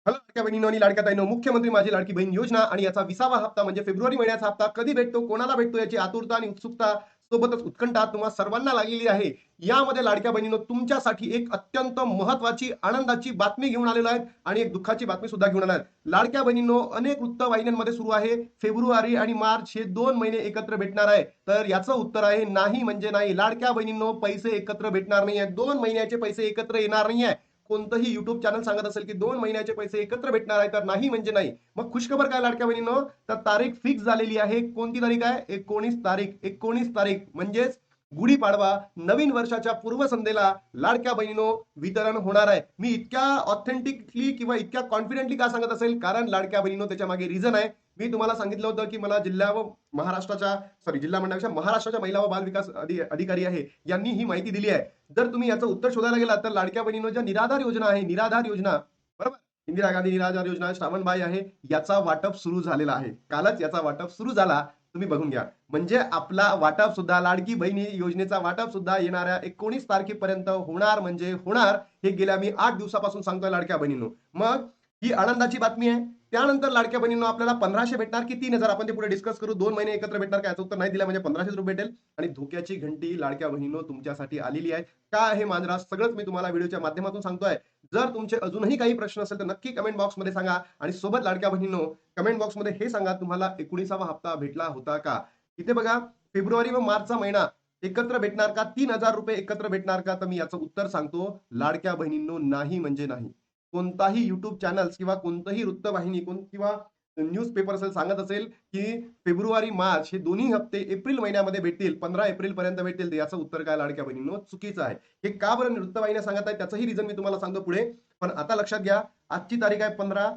Hello लाडक्या बहिणींनो आणि लाडक्या ताईंनो, मुख्यमंत्री माझी लाडकी बहीण योजना आणि याचा 20वा हप्ता म्हणजे फेब्रुवारी महिन्याचा हप्ता कधी भेटतो, कोणाला भेटतो याची आतुरता आणि उत्सुकता सोबतच उत्कंठा तुम्हा सर्वांना लागलेली आहे. यामध्ये लाडक्या बहिणींनो तुमच्यासाठी एक अत्यंत महत्त्वाची आनंदाची बातमी घेऊन आलेलो आहे आणि एक दुःखाची बातमी सुद्धा घेऊन आलो आहे. लाडक्या बहिणींनो, अनेक वृत्तवाहिन्यांमध्ये सुरू आहे फेब्रुवारी आणि मार्च हे 2 महिने एकत्र भेटणार आहे. तर याचं उत्तर आहे नाही म्हणजे नाही. लाडक्या बहिणींनो, पैसे एकत्र भेटणार नाही आहेत. 2 महिन्याचे पैसे एकत्र येणार नाही आहे. कोणतंही युट्यूब चॅनल सांगत असेल की 2 महिन्याचे पैसे एकत्र भेटणार आहे, तर नाही म्हणजे नाही. मग खुशखबर काय लाडक्या बहिणींनो, तर तारीख फिक्स झालेली आहे. कोणती तारीख आहे? 19 तारीख म्हणजेच गुढीपाडवा नवीन वर्षाच्या पूर्वसंध्येला लाडक्या बहिणीनो वितरण होणार आहे. मी इतक्या ऑथेंटिकली किंवा इतक्या कॉन्फिडेंटली का सांगत असेल, कारण लाडक्या बहिणीनो त्याच्या मागे रिझन आहे. मी तुम्हाला सांगितलं होतं की मला जिल्हा व महाराष्ट्राच्या जिल्हा मंडळाच्या महाराष्ट्राच्या महिला व बाल विकास अधिकारी आहे, यांनी ही माहिती दिली आहे. जर तुम्ही याचं उत्तर शोधायला गेलात तर लाडक्या बहिणींनो, ज्या निराधार योजना आहे, निराधार योजना बरोबर, इंदिरा गांधी निराधार योजना श्रावणबाई आहे, याचा वाटप सुरू झालेला आहे. कालच याचा वाटप सुरू झाला. तुम्ही बघून घ्या. म्हणजे आपला वाटप सुद्धा लाडकी बहिणी योजनेचा वाटप सुद्धा येणाऱ्या 19 तारखेपर्यंत होणार म्हणजे होणार. हे गेल्या मी 8 दिवसापासून सांगतोय लाडक्या बहिणींनो. मग ही आनंदाची बातमी आहे. त्यानंतर लाडक्या बहिणींनो आपल्याला 1500 भेटणार की 3000 आपण ते पुढे डिस्कस करू. 2 महिने एकत्र भेटणार का, याचं उत्तर नाही दिलं म्हणजे 1500 रुपये भेटेल. आणि धोक्याची घंटी लाडक्या बहिणींनो तुमच्यासाठी आलेली आहे. काय आहे मांजरा, सगळंच मी तुम्हाला व्हिडिओच्या माध्यमातून सांगतोय. जर तुमचे अजूनही काही प्रश्न असेल तर नक्की कमेंट बॉक्समध्ये सांगा. आणि सोबत लाडक्या बहिणींनो, कमेंट बॉक्समध्ये हे सांगा तुम्हाला 19वा हप्ता भेटला होता का. इथे बघा, फेब्रुवारी व मार्चचा महिना एकत्र भेटणार का, 3000 रुपये एकत्र भेटणार का, तर मी याचं उत्तर सांगतो लाडक्या बहिणींनो, नाही म्हणजे नाही. कोणताही युट्यूब चॅनल्स किंवा कोणतंही वृत्तवाहिनी किंवा न्यूज पेपर असेल सांगत असेल की फेब्रुवारी मार्च हे दोन्ही हप्ते एप्रिल महिन्यामध्ये भेटतील, 15 एप्रिल पर्यंत भेटतील, तर याचं उत्तर काय लाडक्या बहिणींनो, चुकीचं आहे. हे का बरं वृत्तवाहिन्या सांगत आहे त्याचंही रिझन मी तुम्हाला सांगतो पुढे. पण आता लक्षात घ्या, आजची तारीख आहे 15,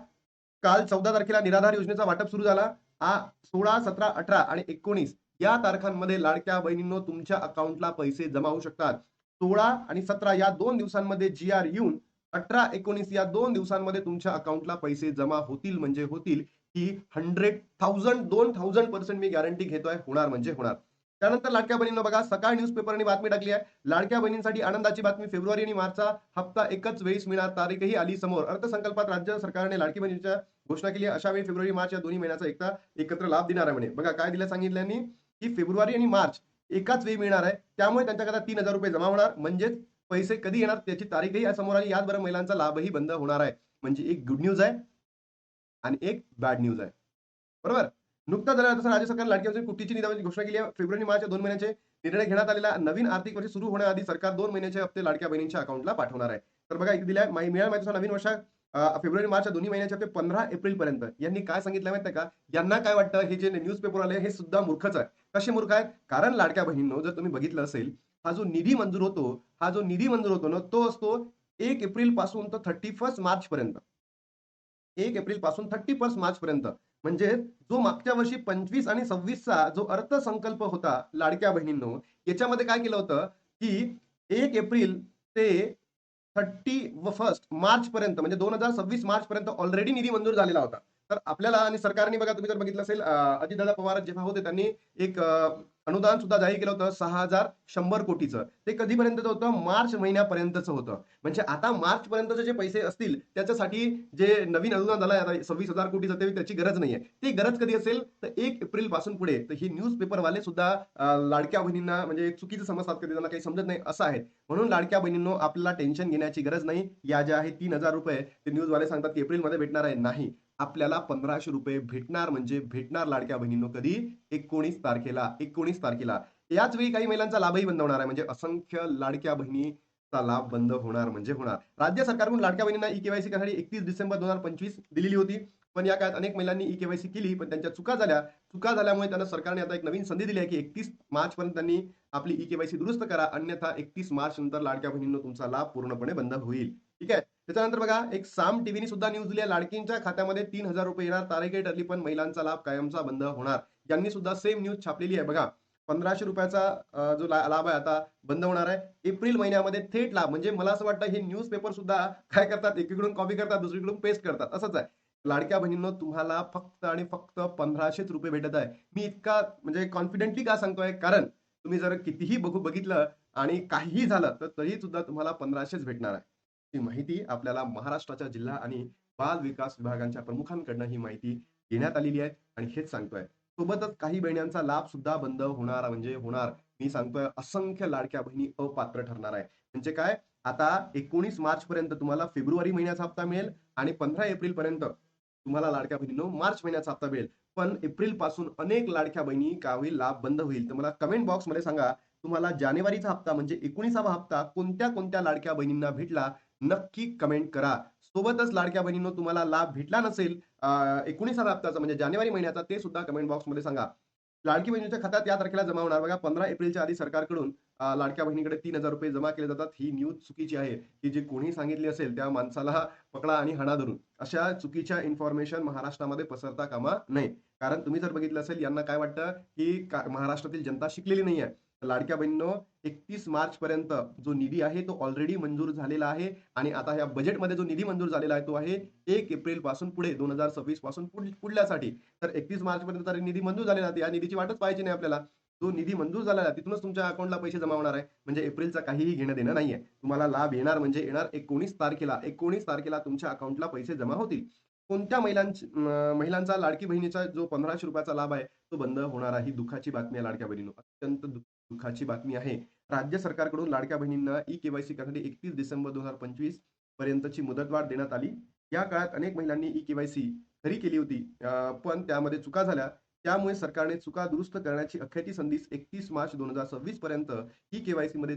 काल 14 तारखेला निराधार योजनेचा वाटप सुरू झाला. 16, 17, 18 आणि 19 या तारखांमध्ये लाडक्या बहिणींनो तुमच्या अकाउंटला पैसे जमा होऊ शकतात. 16 आणि 17 या 2 दिवसांमध्ये जी आर येऊन 18, 19 या 2 दिवसांमध्ये तुमच्या अकाउंटला पैसे जमा होतील म्हणजे होतील. ही 100,000 2000% मी गॅरंटी घेतोय, होणार म्हणजे होणार. त्यानंतर लाडक्या बहिणींनो बघा, सकाळ न्यूजपेपरने बातमी टाकली आहे. लाडक्या बहिणींसाठी आनंदाची बातमी, फेब्रुवारी आणि मार्चचा हप्ता एकच वेळेस मिळणार, तारीखही आली समोर. अर्थसंकल्पात राज्य सरकारने लाडकी बहिणीच्या घोषणा केली आहे. अशा वेळी फेब्रुवारी मार्च या दोन्ही महिन्याचा एकत्र लाभ देणार आहे म्हणे. बघा काय दिलं सांगितल्यानी, की फेब्रुवारी आणि मार्च एकाच वेळी मिळणार आहे. त्यामुळे त्यांच्याकडे 3000 रुपये जमा होणार. म्हणजेच पैसे कधी येणार त्याची तारीखही समोर आली. याचबरोबर महिलांचा लाभही बंद होणार आहे. म्हणजे एक गुड न्यूज आहे आणि एक बॅड न्यूज आहे. बरोबर. नुकताच झाला तसं राज्य सरकारने लाडकी बहीण कुट्टीची निधी घोषणा केली आहे. फेब्रुवारी मार्च या 2 महिन्याचे निर्णय घेण्यात आलेला. नवीन आर्थिक वर्ष सुरू होण्याआधी सरकार 2 महिन्याचे हप्ते लाडक्या बहिणींच्या अकाउंटला पाठवणार आहे. तर बघा इथे दिलाय, मिळाल माहिती नवीन वर्षात फेब्रुवारी मार्च या दोन्ही महिन्याचे हप्ते 15 एप्रिल पर्यंत. यांनी काय सांगितलं माहिती का, यांना काय वाटतं हे जे न्यूज पेपर आले हे सुद्धा मूर्खच आहे. कसे मूर्ख आहेत, कारण लाडक्या बहिणींनो जर तुम्ही बघितलं असेल, हा जो निधी मंजूर होतो ना, तो असतो 1 एप्रिल पासून तर 31 मार्च पर्यंत. 1 एप्रिल पासून 31 मार्च पर्यंत. म्हणजे जो मागच्या वर्षी 25 आणि 26चा जो अर्थसंकल्प होता लाडक्या बहिणींनो, याच्यामध्ये काय केलं होतं, की 1 एप्रिल ते 31 मार्च पर्यंत म्हणजे 2026 मार्च पर्यंत ऑलरेडी निधी मंजूर झालेला होता. तर आपल्याला आणि सरकारने बघा, तुम्ही जर बघितलं असेल, अजितदादा पवार जेव्हा होते त्यांनी एक अनुदान सुद्धा जाहीर केलं होतं 6100 कोटीचं. ते कधीपर्यंतचं होतं, मार्च महिन्यापर्यंतचं होतं. म्हणजे आता मार्च पर्यंतचे जे पैसे असतील त्याच्यासाठी जे नवीन अनुदान झालं आता 26,000 कोटीचं, ते त्याची गरज नाहीये. ती गरज कधी असेल तर 1 एप्रिल पासून पुढे. तर ही न्यूज पेपरवाले सुद्धा लाडक्या बहिणींना म्हणजे चुकीचं समजतात, कधी त्यांना काही समजत नाही असं आहे. म्हणून लाडक्या बहिणींनो आपल्याला टेन्शन घेण्याची गरज नाही. या ज्या आहे 3000 रुपये ते न्यूजवाले सांगतात की एप्रिलमध्ये भेटणार आहे, नाही. आपल्याला 1500 रुपये भेटणार म्हणजे भेटणार लाडक्या बहिणींनो. कधी? 19 तारखेला. याच वेळी काही महिलांचा लाभही बंद होणार आहे. म्हणजे असंख्य लाडक्या बहिणीचा लाभ बंद होणार म्हणजे होणार. राज्य सरकारकडून लाडक्या बहिणींना ई-केवायसी करण्यासाठी 31 डिसेंबर 2025 दिलेली होती. पण या काळात अनेक महिलांनी ई-केवायसी केली, पण त्यांच्या चुका झाल्या. चुका झाल्यामुळे त्यांना सरकारने आता एक नवीन संधी दिली आहे, की 31 मार्च पर्यंत त्यांनी आपली ई-केवायसी दुरुस्त करा. अन्यथा 31 मार्च नंतर लाडक्या बहिणींनो तुमचा लाभ पूर्णपणे बंद होईल. ठीक आहे. त्याच्यानंतर बघा, एक साम टीव्हीने सुद्धा न्यूज दिली आहे. लाडकींच्या खात्यामध्ये 3000 रुपये येणार, तारीखही ठरली, पण महिलांचा लाभ कायमचा बंद होणार. यांनी सुद्धा सेम न्यूज छापलेली आहे. बघा, 1500 रुपयाचा जो लाभ आहे आता बंद होणार आहे. एप्रिल महिन्यामध्ये थेट लाभ, म्हणजे मला असं वाटतं हे न्यूज पेपर सुद्धा काय करतात, एकीकडून कॉपी करतात, दुसरीकडून पेस्ट करतात, असंच आहे. लाडक्या बहिणींनो तुम्हाला फक्त आणि फक्त 1500 रुपये भेटत आहे. मी इतका म्हणजे कॉन्फिडेंटली का सांगतोय, कारण तुम्ही जर कितीही बघितलं आणि काहीही झालं तर तरी सुद्धा तुम्हाला 1500च भेटणार आहे. ही माहिती आपल्याला महाराष्ट्राच्या जिल्हा आणि बाल विकास विभागांच्या प्रमुखांकडनं ही माहिती घेण्यात आलेली आहे आणि हेच सांगतोय. सोबतच काही बहिण्यांचा लाभ सुद्धा बंद होणार म्हणजे होणार. मी सांगतोय असंख्य लाडक्या बहिणी अपात्र ठरणार आहे. म्हणजे काय? आता 19 मार्चपर्यंत तुम्हाला फेब्रुवारी महिन्याचा हप्ता मिळेल आणि 15 एप्रिलपर्यंत तुम्हाला लाडक्या बहिणींनो मार्च महिन्याचा हप्ता मिळेल. पण एप्रिलपासून अनेक लाडक्या बहिणी का होईल लाभ बंद होईल. तर मला कमेंट बॉक्समध्ये सांगा, तुम्हाला जानेवारीचा हप्ता म्हणजे 19वा हप्ता कोणत्या लाडक्या बहिणींना भेटला? नक्की कमेंट करा. सोबतच लाडक्या बहिणींनो तुम्हाला लाभ भेटला नसेल 19व्या हप्त्याचा म्हणजे जानेवारी महिन्याचा ते सुद्धा कमेंट बॉक्समध्ये सांगा. लाडकी बहिणीच्या खात्यात या तारखेला जमा होणार बघा 15 एप्रिलच्या आधी सरकारकडून लाडक्या बहिणीकडे ₹3000 जमा केले जातात. ही न्यूज चुकीची आहे, की जी कोणी सांगितली असेल त्या माणसाला पकडा आणि हाणा धरून. अशा चुकीच्या इन्फॉर्मेशन महाराष्ट्रामध्ये पसरता कामा नये. कारण तुम्ही जर बघितलं असेल यांना काय वाटतं, की महाराष्ट्रातील जनता शिकलेली नाहीये. लाडक्या बहिणींनो 31 मार्चपर्यंत जो निधी आहे तो ऑलरेडी मंजूर झालेला आहे आणि आता या बजेटमध्ये जो निधी मंजूर झालेला आहे तो आहे 1 एप्रिल पासून पुढे 2026 पासून पुढल्यासाठी. तर 31 मार्चपर्यंत तर निधी मंजूर झालेला आहे. या निधीची वाटच पाहायची नाही आपल्याला. जो निधी मंजूर झालेला आहे तिथूनच तुमच्या अकाउंटला पैसे जमा होणार आहे. म्हणजे एप्रिलचा काहीही घेणं-देणं नाहीये. तुम्हाला लाभ येणार म्हणजे येणार 19 तारखेला तुमच्या अकाउंटला पैसे जमा होतील. कोणत्या महिलांचा लाडकी बहिणीचा जो ₹1500 चा लाभ आहे, तो बंद होणार आहे. ही दुःखाची बातमी आहे लाडक्या बहिणींनो. अत्यंत दुःखाची बातमी आहे. राज्य सरकारकडून लाडक्या बहिणींना ई-के-वाय-सी करण्यासाठी 31 डिसेंबर 2025 पर्यंतची मुदतवाढ देण्यात आली. या काळात अनेक महिलांनी ई-के-वाय-सी खरी केली होती. पण त्यामध्ये चुका झाल्या. त्यामुळे सरकारने चुका दुरुस्त करण्याची अखेरची संधी 31 मार्च 2026 पर्यंत ई-के-वाय-सीमध्ये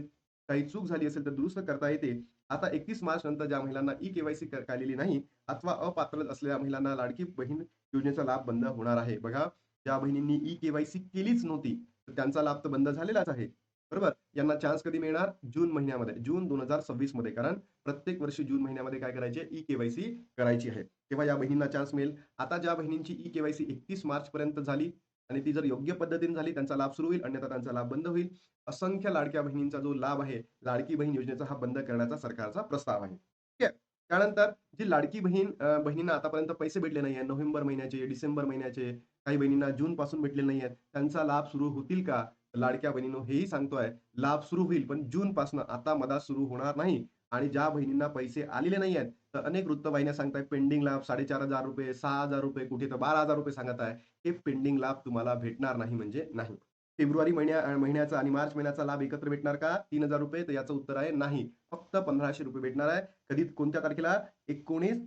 काही चूक झाली असेल तर दुरुस्त करता येते. आता 31 मार्च नंतर ज्या महिलांना ई-के-वाय-सी केलेली नाही अथवा अपात्र असलेल्या महिलांना लाडकी बहीण योजनेचा लाभ बंद होणार आहे. बघा, ज्या बहिणींनी ई-के-वाय-सी केलीच नव्हती, तर त्यांचा लाभ तर बंद झालेलाच आहे. बरोबर? यांना चान्स कधी मिळणार? जून महिन्यामध्ये, जून 2026 मध्ये. कारण प्रत्येक वर्षी जून महिन्यामध्ये काय करायचे? ई-के-वाय-सी करायची आहे. तेव्हा या बहिणींना चान्स मिळेल. आता ज्या बहिणींची ई-के-वाय-सी 31 मार्चपर्यंत झाली आणि ती जर योग्य पद्धतीने झाली, त्यांचा लाभ सुरू होईल, अन्यथा त्यांचा लाभ बंद होईल. असंख्य लाडक्या बहिणींचा जो लाभ आहे, लाडकी बहीण योजनेचा हा बंद करण्याचा सरकारचा प्रस्ताव आहे. ठीक आहे. त्यानंतर जी लाडकी बहिणींना आतापर्यंत पैसे भेटले नाहीये, नोव्हेंबर महिन्याचे, डिसेंबर महिन्याचे, काही बहिणींना जूनपासून भेटलेले नाहीयेत. त्यांचा लाभ सुरू होतील का? लाडक्या बहिणींनो हेही सांगतोय, लाभ सुरू होईल, पण जूनपासनं आता मधात सुरू होणार नाही. आणि ज्या बहिणींना पैसे आलेले नाहीयेत, तर अनेक वृत्तवाहिन्या सांगतायत पेंडिंग लाभ ₹4500, ₹6000, कुठे तर ₹12000 सांगत आहे. हे पेंडिंग लाभ तुम्हाला भेटणार नाही म्हणजे नाही. फेब्रुवारी महिन्याचा आणि मार्च महिन्याचा लाभ एकत्र भेटणार का? ₹3000 तर याचं उत्तर आहे नाही. फक्त ₹1500 भेटणार आहे. कधी कोणत्या तारखेला? 19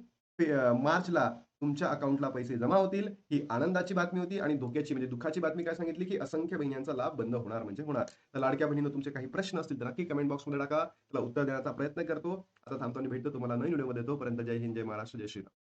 मार्चला तुमच्या अकाउंटला पैसे जमा होतील. ही आनंदाची बातमी होती आणि धोक्याची म्हणजे दुःखाची बातमी काय सांगितली, की असंख्य बहिणींचा लाभ बंद होणार म्हणजे होणार. तर लाडक्या बहिणींनो तुमचे काही प्रश्न असतील तर नक्की कमेंट बॉक्समध्ये टाका. त्याला उत्तर देण्याचा प्रयत्न करतो. आता थांबतो आणि भेटतो तुम्हाला नवीन व्हिडिओमध्ये. तोपर्यंत जय हिंद, जय महाराष्ट्र, जय श्रीराम.